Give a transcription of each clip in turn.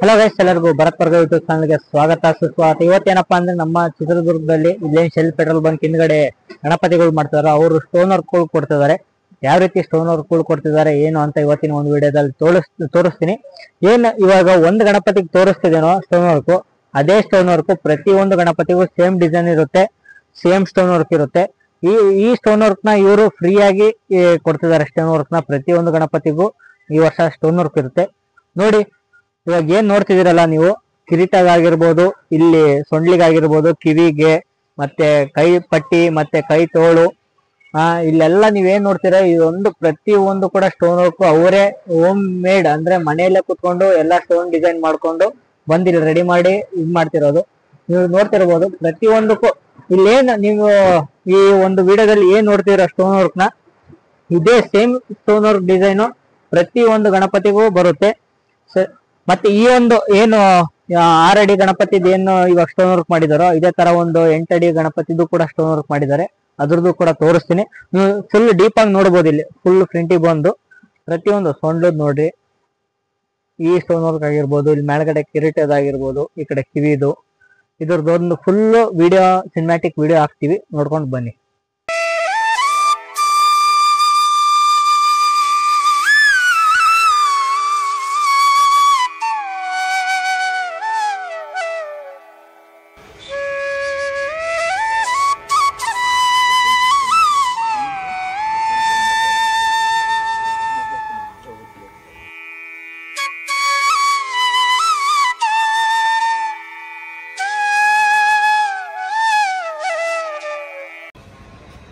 Hello guys, ಎಲ್ಲರಿಗೂ ಭರತ್ ವರ್ಗ YouTube ಚಾನಲ್ಗೆ ಸ್ವಾಗತ ಸುಸ್ವಾಗತ. ಇವತ್ತೇನಪ್ಪಾ ಅಂದ್ರೆ ನಮ್ಮ ಚಿತ್ರದುರ್ಗದಲ್ಲಿ ಇಲ್ಲೇನ್ ಶೆಲ್ ಪೆಟ್ರೋಲ್ ಬಂಕ್ ಹಿಂದ್ಗಡೆ ಗಣಪತಿಗಳು ಮಾಡ್ತಾರ, ಅವರು ಸ್ಟೋನ್ ವರ್ಕ್ ಕೊಡ್ತಿದ್ದಾರೆ. ಯಾವ ರೀತಿ ಸ್ಟೋನ್ ವರ್ಕ್ ಕೊಡ್ತಿದ್ದಾರೆ ಏನು ಅಂತ ಇವತ್ತಿನ ಒಂದು ವಿಡಿಯೋದಲ್ಲಿ ತೋರಿಸ್ತೀನಿ. ಏನ್ ಇವಾಗ ಒಂದು ಗಣಪತಿಗೆ ತೋರಿಸ್ತಿದೇನೋ ಸ್ಟೋನ್ ವರ್ಕ್, ಅದೇ ಸ್ಟೋನ್ ವರ್ಕ್ ಪ್ರತಿಯೊಂದು ಗಣಪತಿಗೂ ಸೇಮ್ ಡಿಸೈನ್ ಇರುತ್ತೆ, ಸೇಮ್ ಸ್ಟೋನ್ ವರ್ಕ್ ಇರುತ್ತೆ. ಈ ಸ್ಟೋನ್ ವರ್ಕ್ ನ ಇವರು ಫ್ರೀ ಆಗಿ ಕೊಡ್ತಿದ್ದಾರೆ. ಸ್ಟೋನ್ ವರ್ಕ್ ನ ಪ್ರತಿಯೊಂದು ಗಣಪತಿಗೂ ಈ ವರ್ಷ ಸ್ಟೋನ್ ವರ್ಕ್ ಇರುತ್ತೆ. ನೋಡಿ, ಇವಾಗ ಏನ್ ನೋಡ್ತಿದ್ದೀರಲ್ಲ ನೀವು, ಕಿರೀಟಗಾಗಿರ್ಬೋದು, ಇಲ್ಲಿ ಸೊಂಡ್ಲಿಗಾಗಿರ್ಬೋದು, ಕಿವಿಗೆ, ಮತ್ತೆ ಕೈ ಪಟ್ಟಿ, ಮತ್ತೆ ಕೈ ತೋಳು, ಇಲ್ಲೆಲ್ಲ ನೀವೇನ್ ನೋಡ್ತೀರಾ, ಇದೊಂದು ಪ್ರತಿಯೊಂದು ಕೂಡ ಸ್ಟೋನ್ ವರ್ಕ್ ಅವರೇ ಹೋಮ್ ಮೇಡ್, ಅಂದ್ರೆ ಮನೆಯಲ್ಲೇ ಕುತ್ಕೊಂಡು ಎಲ್ಲಾ ಸ್ಟೋನ್ ಡಿಸೈನ್ ಮಾಡ್ಕೊಂಡು ಬಂದಿರಿ ರೆಡಿ ಮಾಡಿ ಇದ್ ಮಾಡ್ತಿರೋದು. ನೀವು ನೋಡ್ತಿರ್ಬೋದು ಪ್ರತಿಯೊಂದಕ್ಕೂ. ಇಲ್ಲೇನ್ ನೀವು ಈ ಒಂದು ವಿಡಿಯೋದಲ್ಲಿ ಏನ್ ನೋಡ್ತೀರಾ ಸ್ಟೋನ್ ವರ್ಕ್ ನ, ಇದೇ ಸೇಮ್ ಸ್ಟೋನ್ ವರ್ಕ್ ಡಿಸೈನ್ ಪ್ರತಿ ಒಂದು ಗಣಪತಿಗೂ ಬರುತ್ತೆ. ಮತ್ತೆ ಈ ಒಂದು ಏನು 6 ಅಡಿ ಗಣಪತಿದ್ ಏನು ಇವಾಗ ಸ್ಟೋನ್ ವರ್ಕ್ ಮಾಡಿದಾರೋ, ಇದೇ ತರ ಒಂದು 8 ಅಡಿ ಗಣಪತಿದು ಕೂಡ ಸ್ಟೋನ್ ವರ್ಕ್ ಮಾಡಿದ್ದಾರೆ. ಅದ್ರದ್ದು ಕೂಡ ತೋರಿಸ್ತೀನಿ. ನೀವು ಫುಲ್ ಡೀಪ್ ಆಗಿ ನೋಡ್ಬೋದು. ಇಲ್ಲಿ ಫುಲ್ ಫ್ರಂಟಿಗೆ ಬಂದು ಪ್ರತಿಯೊಂದು ಸೊಂಡ್ಲದ್ ನೋಡ್ರಿ, ಈ ಸ್ಟೋನ್ ವರ್ಕ್ ಆಗಿರ್ಬೋದು, ಇಲ್ಲಿ ಮೇಲ್ಗಡೆ ಕಿರೀಟದಾಗಿರ್ಬೋದು, ಈ ಕಡೆ ಕಿವಿದು, ಇದ್ರದ್ದೊಂದು ಫುಲ್ ವಿಡಿಯೋ, ಸಿನಿಮ್ಯಾಟಿಕ್ ವಿಡಿಯೋ ಹಾಕ್ತಿವಿ, ನೋಡ್ಕೊಂಡು ಬನ್ನಿ.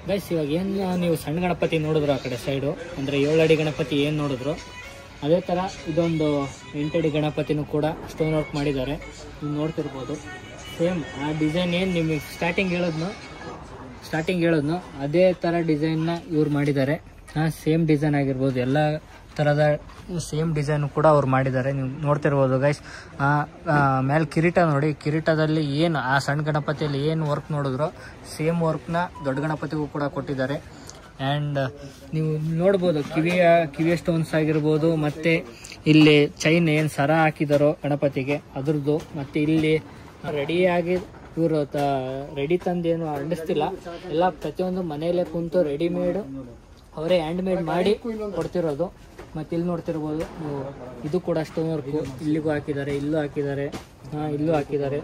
ಗೈಸ್, ಇವಾಗ ಏನು ನೀವು ಸಣ್ಣ ಗಣಪತಿ ನೋಡಿದ್ರು ಆ ಕಡೆ ಸೈಡು, ಅಂದರೆ 7 ಅಡಿ ಗಣಪತಿ ಏನು ನೋಡಿದ್ರು, ಅದೇ ಥರ ಇದೊಂದು 8 ಅಡಿ ಗಣಪತಿನೂ ಕೂಡ ಸ್ಟೋನ್ ವರ್ಕ್ ಮಾಡಿದ್ದಾರೆ. ನೀವು ನೋಡ್ತಿರ್ಬೋದು ಸೇಮ್ ಆ ಡಿಸೈನ್ ಏನು ನಿಮಗೆ ಸ್ಟಾರ್ಟಿಂಗ್ ಹೇಳಿದ್ನು ಅದೇ ಥರ ಡಿಸೈನ್ನ ಇವ್ರು ಮಾಡಿದ್ದಾರೆ. ಸೇಮ್ ಡಿಸೈನ್ ಆಗಿರ್ಬೋದು, ಎಲ್ಲ ಥರದ ಸೇಮ್ ಡಿಸೈನ್ ಕೂಡ ಅವ್ರು ಮಾಡಿದ್ದಾರೆ. ನೀವು ನೋಡ್ತಿರ್ಬೋದು ಗೈಸ್. ಮೇಲೆ ಕಿರೀಟ ನೋಡಿ, ಕಿರೀಟದಲ್ಲಿ ಏನು ಆ ಸಣ್ಣ ಗಣಪತಿಯಲ್ಲಿ ಏನು ವರ್ಕ್ ನೋಡಿದ್ರು ಸೇಮ್ ವರ್ಕ್ನ ದೊಡ್ಡ ಗಣಪತಿಗೂ ಕೂಡ ಕೊಟ್ಟಿದ್ದಾರೆ. ಆ್ಯಂಡ್ ನೀವು ನೋಡ್ಬೋದು ಕಿವಿಯ ಸ್ಟೋನ್ಸ್ ಆಗಿರ್ಬೋದು, ಮತ್ತು ಇಲ್ಲಿ ಚೈನ್ ಏನು ಸರ ಹಾಕಿದಾರೋ ಗಣಪತಿಗೆ ಅದ್ರದ್ದು, ಮತ್ತು ಇಲ್ಲಿ ರೆಡಿಯಾಗಿ ಇವರು ರೆಡಿ ತಂದೇನು ಅಂಡಿಸ್ತಿಲ್ಲ, ಎಲ್ಲ ಪ್ರತಿಯೊಂದು ಮನೆಯಲ್ಲೇ ಕುಂತು ರೆಡಿಮೇಡ್ ಅವರೇ ಹ್ಯಾಂಡ್ ಮೇಡ್ ಮಾಡಿ ಕೊಡ್ತಿರೋದು. ಮತ್ತು ಇಲ್ಲಿ ನೋಡ್ತಿರ್ಬೋದು ನೀವು, ಇದು ಕೂಡ ಸ್ಟೋನ್ ವರ್ಕು, ಇಲ್ಲಿಗೂ ಹಾಕಿದ್ದಾರೆ, ಇಲ್ಲೂ ಹಾಕಿದ್ದಾರೆ, ಇಲ್ಲೂ ಹಾಕಿದ್ದಾರೆ.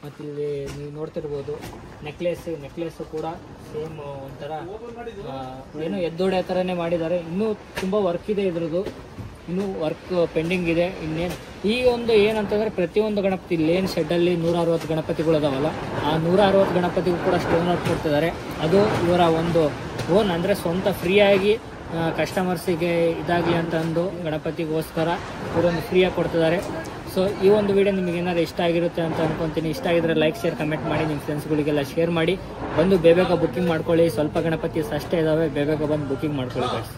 ಮತ್ತು ಇಲ್ಲಿ ನೀವು ನೋಡ್ತಿರ್ಬೋದು ನೆಕ್ಲೆಸ್ಸು ಕೂಡ ಸೇಮ್ ಒಂಥರ ಏನು ಎದ್ದೋಡೆ ಥರನೇ ಮಾಡಿದ್ದಾರೆ. ಇನ್ನೂ ತುಂಬ ವರ್ಕ್ ಇದೆ ಇದ್ರದ್ದು, ಇನ್ನೂ ವರ್ಕ್ ಪೆಂಡಿಂಗ್ ಇದೆ. ಇನ್ನೇನು ಈ ಒಂದು ಏನಂತಂದರೆ ಪ್ರತಿಯೊಂದು ಗಣಪತಿ ಇಲ್ಲೇನು ಶೆಡ್ಡಲ್ಲಿ 160 ಗಣಪತಿಗಳು ಅದಾವಲ್ಲ, ಆ 160 ಗಣಪತಿಗೂ ಕೂಡ ಸ್ಟೋನ್ ವರ್ಕ್ ಕೊಡ್ತಿದ್ದಾರೆ. ಅದು ಇವರ ಒಂದು ಓನ್, ಅಂದರೆ ಸ್ವಂತ ಫ್ರೀಯಾಗಿ ಕಸ್ಟಮರ್ಸಿಗೆ ಇದಾಗಲಿ ಅಂತಂದು ಗಣಪತಿಗೋಸ್ಕರ ಇವರೊಂದು ಫ್ರೀಯಾಗಿ ಕೊಡ್ತಿದ್ದಾರೆ. ಸೊ ಈ ಒಂದು ವಿಡಿಯೋ ನಿಮಗೆ ಏನಾದ್ರು ಇಷ್ಟ ಆಗಿರುತ್ತೆ ಅಂತ ಅನ್ಕೊತೀನಿ. ಇಷ್ಟ ಆಗಿದ್ರೆ ಲೈಕ್, ಶೇರ್, ಕಮೆಂಟ್ ಮಾಡಿ, ನಿಮ್ಮ ಫ್ರೆಂಡ್ಸ್ಗಳಿಗೆಲ್ಲ ಶೇರ್ ಮಾಡಿ. ಬಂದು ಬೇಗ ಬುಕ್ಕಿಂಗ್ ಮಾಡ್ಕೊಳ್ಳಿ. ಸ್ವಲ್ಪ ಗಣಪತಿ ಅಷ್ಟೇ ಇದಾವೆ, ಬೇಗ ಬಂದು ಬುಕ್ಕಿಂಗ್ ಮಾಡ್ಕೊಳ್ಳಿ ಗೈಸ್.